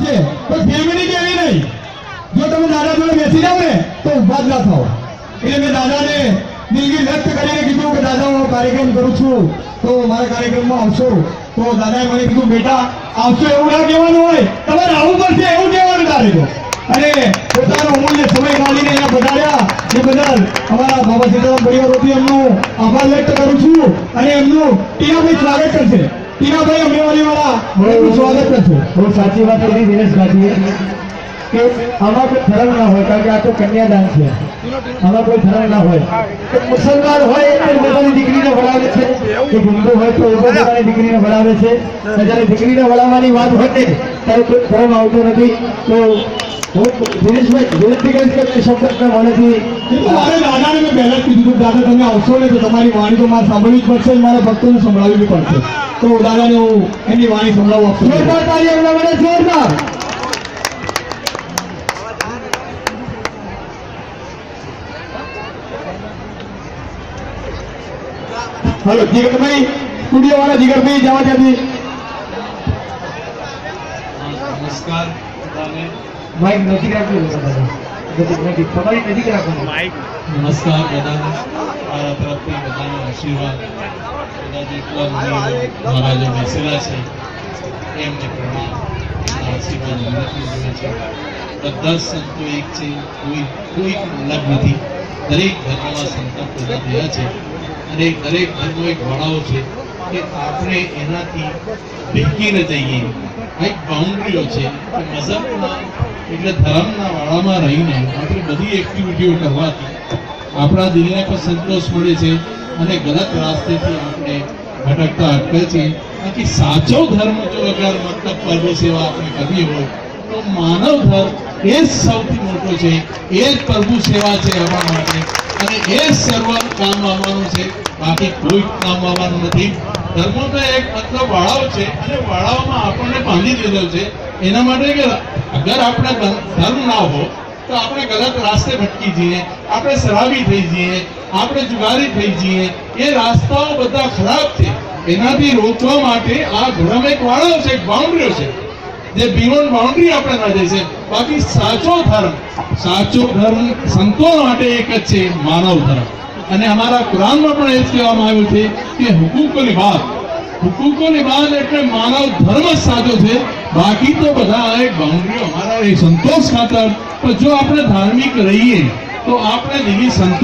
છે તો ફિલ્મની કેવી નહીં, જો તમે દાદા જોડે બેસી જાવ ને તો ઉભા જ ના થાવ. એટલે મેં દાદાને દિલગીર વ્યક્ત કરીને કીધું કે દાદા હું કાર્યક્રમ કરું છું તો મારા કાર્યક્રમમાં આવશો. તો દાદાએ મને કીધું બેટા આવશો એવું ના કહેવાનું હોય, તમારે આવવું પડશે એવું કહેવાનું તારે. અને પોતાનો અમૂલ્ય સમય કાઢીને અહીંયા પધાર્યા એ બદલ અમારા બાબા સીતારામ પરિવાર વતી એમનું આભાર વ્યક્ત કરું છું. અને એમનું ટીનાભાઈ સ્વાગત કરશે. ટીનાભાઈ અમરેવાલી વાળા એમનું સ્વાગત કરશે. બહુ સાચી વાત કરી દિનેશભાઈએ કે આમાં કોઈ ધર્મ ના હોય, કારણ કે આ તો કન્યાદાન છે. આમાં કોઈ ધર્મ ના હોય. મુસલમાન હોય તો પોતાની દીકરીને વળાવે છે, કે હિન્દુ હોય તો પોતાની દીકરીને વળાવે છે. જ્યારે દીકરીને વળાવવાની વાત હોય ને ત્યારે કોઈ ધર્મ આવતો નથી. તો હું દિનેશભાઈ વિનંતી કરીશ કે શબ્દના મોડેથી મારે દાદાને મેં પહેલા જ કીધું દાદા તમે આવશો ને તો તમારી વાણી તો મારે સાંભળવી જ પડશે, મારા ભક્તોને સંભળાવવી પડશે. તો દાદાને હું એમની વાણી સંભળાવવા આપું. જોરદાર તાળી એમના માટે જોરદાર. હલો જીગરભાઈ, સ્ટુડિયો વાળા જીગરભાઈ જવા ત્યાંથી. નમસ્કાર. માઇક નજીક રાખજો, તમારી નજીક રાખો માઇક. નમસ્કાર બધાને, મારા તરફથી બધાને આશીર્વાદ. બધા જેટલા મારા જે બેસેલા છે એમને પ્રણામ, એમના આશીર્વાદ હંમેશા મળે છે. બધા જ સંતો એક છે, કોઈ અલગ નથી. દરેક ધર્મમાં સંતો પેદા થયા છે અને દરેક ધર્મો એક વડાઓ છે કે આપણે એનાથી ભેગી ન જઈએ. આ એક બાઉન્ડ્રીઓ છે કે મઝહબના એટલે ધર્મના વાળામાં રહીને આપણે બધી એક્ટિવિટીઓ કરવાથી આપણા દિલને પણ સંતોષ મળે છે અને ગલત રાસ્તેથી આપણે ભટકતા અટકે છે. બાકી સાચો ધર્મ જો અગર મતલબ પર્વ સેવા આપણે કરવી હોય તો માનવ ધર્મ એ જ સૌથી મોટો છે, એ જ પ્રભુ સેવા છે આપણા માટે અને એ જ સર્વ કામ આવવાનું છે, બાકી કોઈ કામ આવવાનું નથી. ધર્મો તો એક મતલબ વાળાઓ છે અને વાળાઓમાં આપણને બાંધી દીધો છે એના માટે કે અગર આપણે ધર્મ ના હો તો આપણે ગલત રાસ્તે ભટકી જઈએ, આપણે શરાબી થઈ જઈએ, આપણે જુગારી થઈ જઈએ. એ રાસ્તાઓ બધા ખરાબ છે. એનાથી રોકવા માટે આ ધર્મ એક વાળો છે, એક બાઉન્ડ્રીઓ છે જે બિયોન્ડ બાઉન્ડ્રી આપણે ના જઈ છે. બાકી સાચો ધર્મ સંતો માટે એક જ છે, માનવ ધર્મ. અને અમારા કુરાનમાં પણ એ જ કહેવામાં આવ્યું છે કે હુકુકુલ ઇબાદ એટલે માનવ ધર્મ જ સાચો છે. બાકી તો બધા એક બાઉન્ડ્રીઓ અમારા એક સંતોષ ખાતર. પણ જો આપણે ધાર્મિક રહીએ તો આપણે દિલી સંતોષ